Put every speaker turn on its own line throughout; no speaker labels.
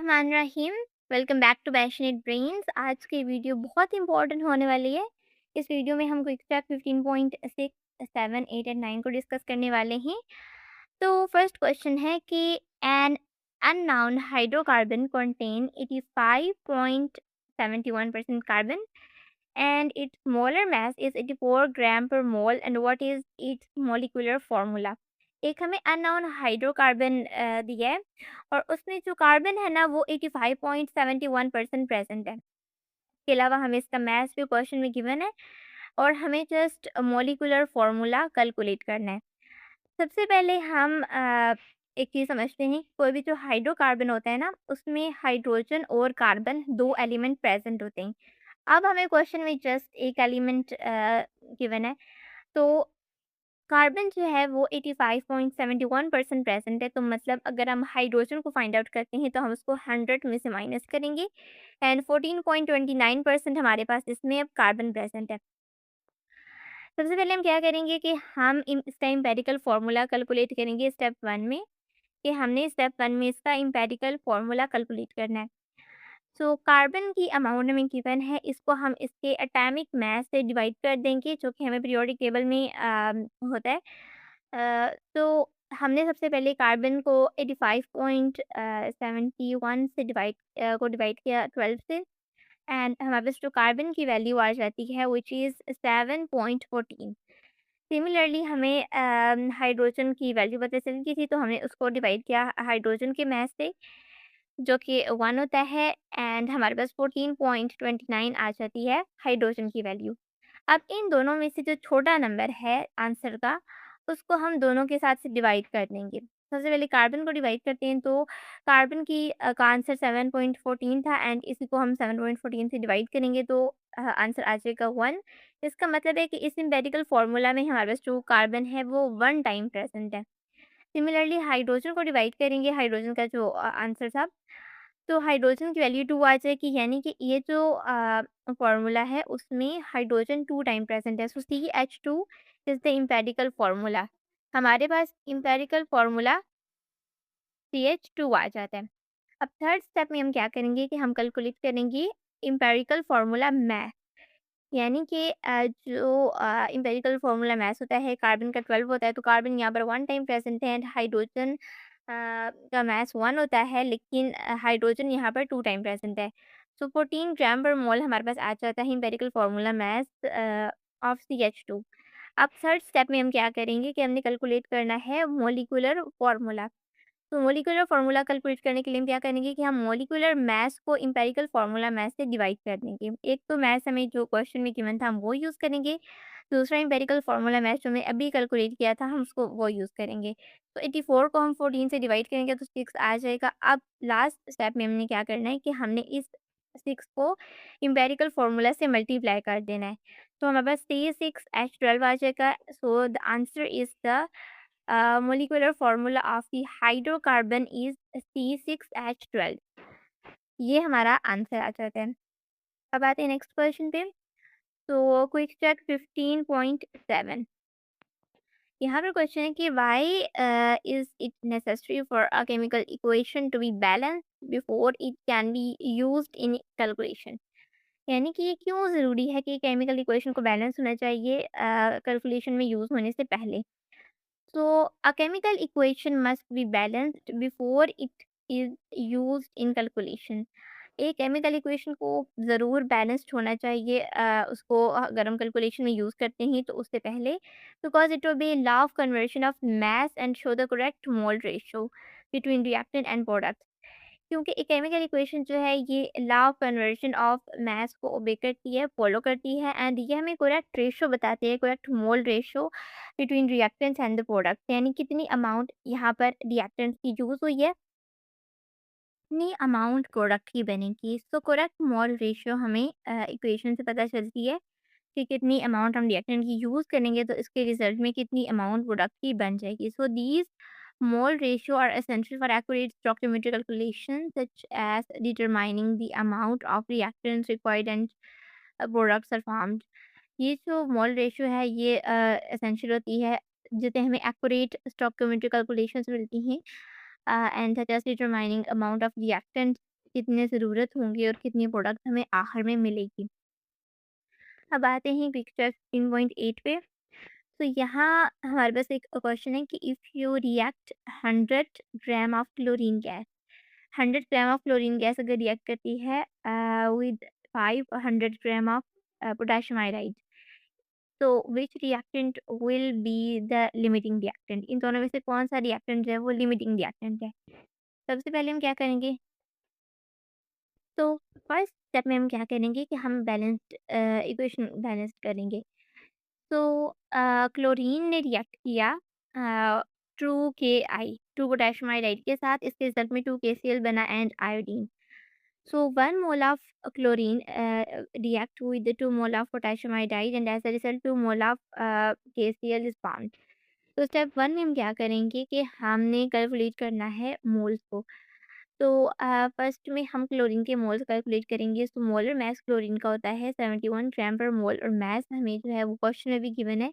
बिस्मिल्लाहिर्रहमानिर्रहीम। Welcome back to passionate brains. आज की वीडियो बहुत इंपॉर्टेंट होने वाली है। इस वीडियो में हम क्विक स्टेप 15.6, 7, 8 एंड 9 को डिस्कस करने वाले हैं। तो फर्स्ट क्वेश्चन है कि an unknown hydrocarbon contain 85.71% carbon and its molar mass is 84 gram per mole and what is its molecular formula. एक हमें अननोन हाइड्रोकार्बन दिया है और उसमें जो कार्बन है ना वो 85.71% प्रेजेंट है। इसके अलावा हमें इसका मास भी क्वेश्चन में गिवन है और हमें जस्ट मॉलिक्यूलर फार्मूला कैलकुलेट करना है। सबसे पहले हम एक चीज़ समझते हैं, कोई भी जो हाइड्रोकार्बन होता है ना उसमें हाइड्रोजन और कार्बन दो एलिमेंट प्रेजेंट होते हैं। अब हमें क्वेश्चन में जस्ट एक एलिमेंट गिवन है, तो कार्बन जो है वो 85.71% प्रेजेंट है। तो मतलब अगर हम हाइड्रोजन को फाइंड आउट करते हैं तो हम उसको 100 में से माइनस करेंगे एंड 14.29% हमारे पास इसमें अब कार्बन प्रेजेंट है। सबसे पहले हम क्या करेंगे कि हम इसका एम्पेरिकल फार्मूला कैलकुलेट करेंगे स्टेप 1 में, कि हमने स्टेप 1 में इसका एम्पेरिकल फार्मूला कैलकुलेट करना है। सो कार्बन की अमाउंट हमें गिवन है, इसको हम इसके एटॉमिक मास से डिवाइड कर देंगे जो कि हमें पीरियोडिक टेबल में होता है। तो हमने सबसे पहले कार्बन को 85.71 से डिवाइड किया 12 से एंड हमारे पास जो कार्बन की वैल्यू आ जाती है विच इज़ 7.14। सिमिलरली हमें हाइड्रोजन की वैल्यू पता चली थी, तो हमने उसको डिवाइड किया हाइड्रोजन के मास से जो कि 1 होता है एंड हमारे पास 14.29 आ जाती है हाइड्रोजन की वैल्यू। अब इन दोनों में से जो छोटा नंबर है आंसर का, उसको हम दोनों के साथ से डिवाइड कर देंगे। सबसे पहले कार्बन को डिवाइड करते हैं, तो कार्बन का आंसर 7.14 था एंड इसी को हम 7.14 से डिवाइड करेंगे तो आंसर आ जाएगा 1। इसका मतलब है कि इस एम्पिरिकल फार्मूला में हमारे पास जो कार्बन है वो 1 टाइम प्रेज़ेंट है। सिमिलरली हाइड्रोजन को डिवाइड करेंगे, हाइड्रोजन का जो आंसर था, तो हाइड्रोजन की वैल्यू 2 आ जाएगी, यानी कि ये जो फ़ॉर्मूला है उसमें हाइड्रोजन 2 टाइम प्रेज़ेंट है। सो CH2 is the empirical formula. हमारे पास एम्पिरिकल फ़ॉर्मूला CH2 आ जाता है। अब थर्ड स्टेप में हम क्या करेंगे कि हम कैलकुलेट करेंगे एम्पिरिकल फ़ॉर्मूला मैथ। यानी कि जो एम्पिरिकल फार्मूला मास होता है, कार्बन का 12 होता है, तो कार्बन यहाँ पर 1 टाइम प्रेज़ेंट है एंड हाइड्रोजन का मास 1 होता है, लेकिन हाइड्रोजन यहाँ पर 2 टाइम प्रेज़ेंट है। सो 14 ग्राम पर मोल हमारे पास आ जाता है empirical formula mass of CH2। अब थर्ड स्टेप में हम क्या करेंगे कि हमने कैलकुलेट करना है मॉलिक्यूलर फार्मूला। तो मॉलिक्यूलर फार्मूला कैलकुलेट करने के लिए हम क्या करेंगे कि हम मॉलिक्यूलर मास को एम्पिरिकल फार्मूला मास से डिवाइड कर देंगे। एक तो मास हमें जो क्वेश्चन में गिवन था हम वो यूज़ करेंगे, दूसरा एम्पिरिकल फार्मूला मास जो हमने अभी कैलकुलेट किया था हम उसको वो यूज़ करेंगे। तो 84 को हम 14 से डिवाइड करेंगे तो 6 आ जाएगा। अब लास्ट स्टेप में हमने क्या करना है कि हमने इस 6 को एम्पिरिकल फार्मूला से मल्टीप्लाई कर देना है। तो हमारे पास C6H12 आ जाएगा। So the answer is the molecular formula of the hydrocarbon is C6H12। ये हमारा आंसर आ जाता है। अब आते हैं नेक्स्ट क्वेश्चन पे। तो क्विक चेक 15.7, यहाँ पर क्वेश्चन है कि why is it necessary for a chemical equation to be balance before it can be used in calculation. यानी कि ये क्यों ज़रूरी है कि केमिकल इक्वेशन को बैलेंस होना चाहिए कैलकुलेशन में यूज़ होने से पहले। So, a chemical equation must be balanced before it is used in calculation। एक केमिकल इक्वेशन को ज़रूर बैलेंस्ड होना चाहिए उसको अगर हम कैलकुलेशन में यूज़ करते हैं तो उससे पहले, because it will be law of conversion of mass and show the correct mole ratio between reactant and product. क्योंकि एक केमिकल इक्वेशन जो है ये law of conversion of mass को ओबे करती है, फॉलो करती है एंड ये हमें करेक्ट रेशियो बताती है, correct mole ratio between reactants and the product. यानी कितनी अमाउंट यहाँ पर रिएक्टेंट्स की यूज़ हुई है, कितनी अमाउंट प्रोडक्ट की बनेगी। सो करेक्ट मोल रेशियो हमें इक्वेशन से पता चलती है कि कितनी अमाउंट हम रिएक्टेंट की यूज़ करेंगे तो इसके रिजल्ट में कितनी अमाउंट प्रोडक्ट की बन जाएगी। So these mole ratio are essential for accurate stoichiometric calculations such as determining the amount of reactants required and products are formed। ये जो मोल रेशियो है ये एसेंशियल होती है जिससे हमें एक्यूरेट स्टोइकोमेट्रिक कैलकुलेशंस मिलती हैं and such as determining amount of reactant कितने ज़रूरत होंगे और कितनी प्रोडक्ट हमें आखिर में मिलेगी। अब आते हैं पिक्चर 16.8 पे। तो यहाँ हमारे पास एक क्वेश्चन है कि if you react 100 gram of chlorine gas, 100 gram of chlorine gas अगर रिएक्ट करती है with 500 gram of potassium iodide, तो which reactant will be the limiting reactant? इन दोनों में से कौन-सा रिएक्टेंट जो है वो लिमिटिंग रिएक्टेंट है? सबसे पहले हम क्या करेंगे, तो फर्स्ट स्टेप में हम क्या करेंगे कि हम बैलेंस्ड इक्वेशन बैलेंस करेंगे। तो क्लोरीन ने रिएक्ट किया अ, 2Ki 2 पोटेशियम आयोडाइड के साथ, इसके रिजल्ट में 2KCl बना and iodine. So 1 mole of chlorine react with the 2 mole of potassium iodide and as a result 2 mole of KCl is formed. तो स्टेप 1 में हम क्या करेंगे कि हमने कैलकुलेट करना है मोल्स को। तो फर्स्ट में हम क्लोरीन के मोल्स कैलकुलेट करेंगे। तो मोलर मास क्लोरीन का होता है 71 ग्राम पर मोल और मास हमें जो है वो क्वेश्चन में भी गिवन है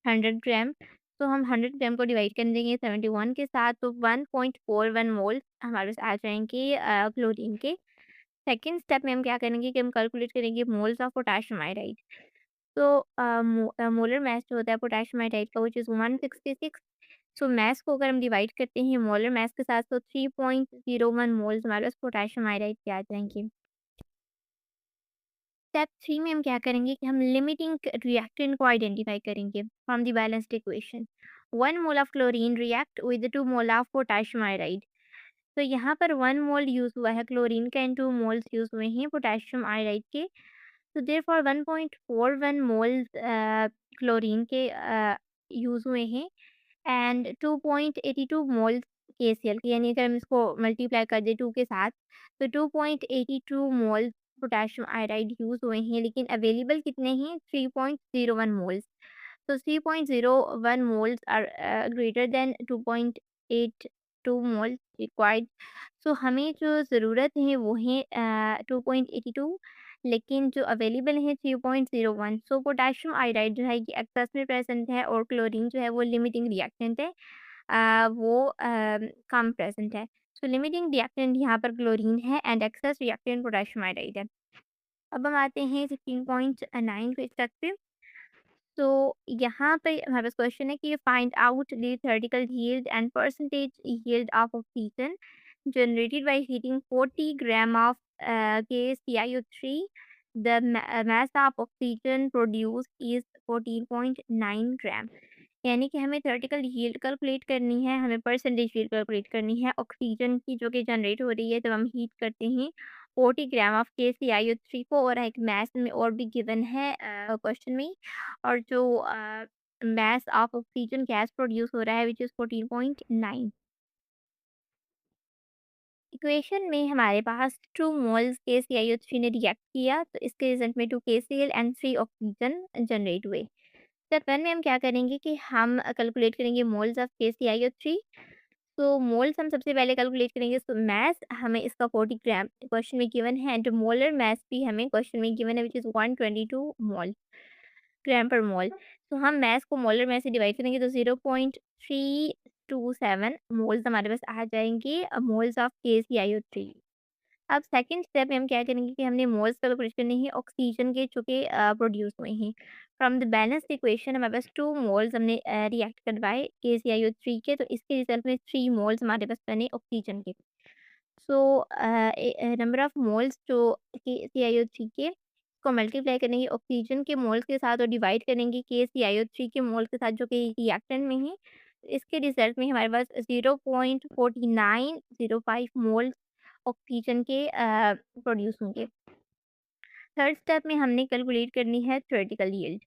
100 ग्राम। तो हम 100 ग्राम को डिवाइड कर देंगे 71 के साथ, तो 1.41 मोल हमारे पास आ जाएँगे क्लोरीन के। सेकंड स्टेप में हम क्या करेंगे कि हम कैलकुलेट करेंगे मोल्स ऑफ पोटेशियम आयोडाइड। तो मोलर मास जो होता है पोटेशियम आयोडाइड का व्हिच इज़ 166। सो मास को अगर हम डिवाइड करते हैं मोलर मास के साथ, तो 3.01 मोल्स हमारे पास पोटेशियम आयोडाइड के आ जाएँगे। स्टेप 3 में हम क्या करेंगे कि हम लिमिटिंग रिएक्टेंट को आइडेंटिफाई करेंगे from the balanced equation. 1 mole of chlorine react with 2 mole of potassium iodide. तो यहाँ पर 1 मोल यूज़ हुआ है क्लोरीन का एंड 2 मोल्स यूज़ हुए हैं पोटेशियम आयोडाइड के। तो देयरफॉर 1.41 मोल्स क्लोरीन के यूज़ हुए हैं एंड 2.82 मोल्स केसीएल के, यानी अगर हम इसको मल्टीप्लाई कर दें 2 के साथ, तो 2.82 मोल्स पोटेशियम आयोडाइड यूज़ हुए हैं, लेकिन अवेलेबल कितने हैं 3.01 मोल्स। तो 3.01 moles are greater than 2.82 moles required। सो हमें जो ज़रूरत है वो है 2.82, लेकिन जो अवेलेबल है 3.01। सो पोटेशियम आयोडाइड जो है ये एक्सेस में प्रेजेंट है और क्लोरीन जो है वो लिमिटिंग रिएक्टेंट है, वो कम प्रेजेंट है। सो लिमिटिंग रिएक्टेंट यहाँ पर क्लोरीन है and excess reactant potassium iodide है। अब हम आते हैं 16.9 क्वेश्चन पे। तो यहाँ पे हमारे पास क्वेश्चन है कि find out the theoretical yield and percentage yield of oxygen generated by heating 40 gram of KClO3। The mass of oxygen produced is 14.9 gram। यानी कि हमें थ्योरेटिकल यील्ड कैलकुलेट करनी है, हमें परसेंटेज यील्ड कैलकुलेट करनी है ऑक्सीजन की जो कि जनरेट हो रही है जब हम हीट करते हैं 40 ग्राम ऑफ KClO3 को, और एक मैथ में और भी गिवन है क्वेश्चन में। और जो mass of oxygen gas produce हो रहा है विच इज़ 14.9। इक्वेशन में हमारे पास 2 मोल्स KClO3 ने रिएक्ट किया, तो इसके रिजल्ट में 2 KCl एंड 3 ऑक्सीजन जनरेट हुए। स्टेप 1 में हम क्या करेंगे कि हम कैलकुलेट करेंगे मोल्स ऑफ KClO3। तो मोल्स हम सबसे पहले कैलकुलेट करेंगे, तो मास हमें इसका 40 ग्राम क्वेश्चन में गिवन है एंड मोलर मास भी हमें क्वेश्चन में गिवन है which is 122 mole gram per मोल। तो हम मास को मोलर मास से डिवाइड करेंगे तो 0.327 मोल्स हमारे पास आ जाएँगे मोल्स ऑफ KClO3। अब सेकंड स्टेप में हम क्या करेंगे कि हमने मोल्स कैलकुलेट करने हैं ऑक्सीजन के जो कि प्रोड्यूस हुए हैं। फ्रॉम द बैलेंस्ड इक्वेशन हमारे पास 2 मोल्स हमने रिएक्ट करवाए KClO3 के, तो इसके रिजल्ट में 3 मोल्स हमारे पास बने ऑक्सीजन के। सो नंबर ऑफ मोल्स जो KClO3 के को मल्टीप्लाई करेंगे ऑक्सीजन के मोल्स के साथ और डिवाइड करेंगे KClO3 के मोल्स के साथ जो कि रिएक्टेंट में है। इसके रिजल्ट में हमारे पास 0.4905 मोल्स ऑक्सीजन के प्रोड्यूस होंगे। थर्ड स्टेप में हमने कैलकुलेट करनी है थ्योरेटिकल यील्ड।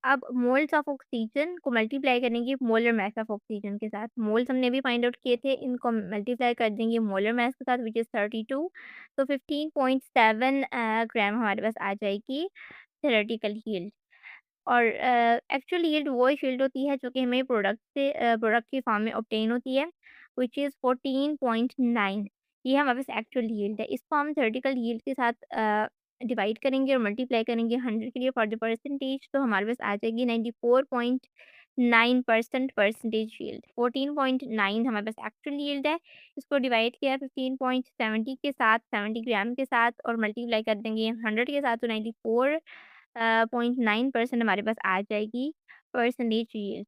अब मोल्स ऑफ ऑक्सीजन को मल्टीप्लाई करेंगे मोलर मास ऑफ ऑक्सीजन के साथ। मोल्स हमने भी फाइंड आउट किए थे, इनको मल्टीप्लाई कर देंगे मोलर मास के साथ विच इज़ 32। तो 15.7 ग्राम हमारे पास आ जाएगी थ्योरेटिकल यील्ड। और एक्चुअल यील्ड वो यील्ड होती है जो कि हमें प्रोडक्ट से प्रोडक्ट की फॉर्म में ऑब्टेन होती है विच इज़ 14.9। ये हमारे पास एक्चुअल यील्ड है। इसको हम थ्योरेटिकल यील्ड के साथ डिवाइड करेंगे और मल्टीप्लाई करेंगे 100 के लिए फॉर द परसेंटेज, तो हमारे पास आ जाएगी 14.9% परसेंटेज यील्ड। 14.9 हमारे पास एक्चुअल यील्ड है। इसको डिवाइड किया 15.70 के साथ, 70 ग्राम के साथ और मल्टीप्लाई कर देंगे 100 के साथ, तो 94 0.9% हमारे पास आ जाएगी परसेंटेज यील्ड।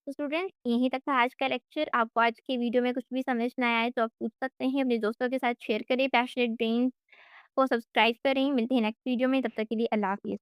तो स्टूडेंट, यहीं तक था आज का लेक्चर। आपको आज के वीडियो में कुछ भी समझ ना आए तो आप पूछ सकते हैं, अपने दोस्तों के साथ शेयर करें। पैशनेट ब्रेन को सब्सक्राइब करें। मिलते हैं नेक्स्ट वीडियो में, तब तक के लिए अल्लाह हाफ़िज़।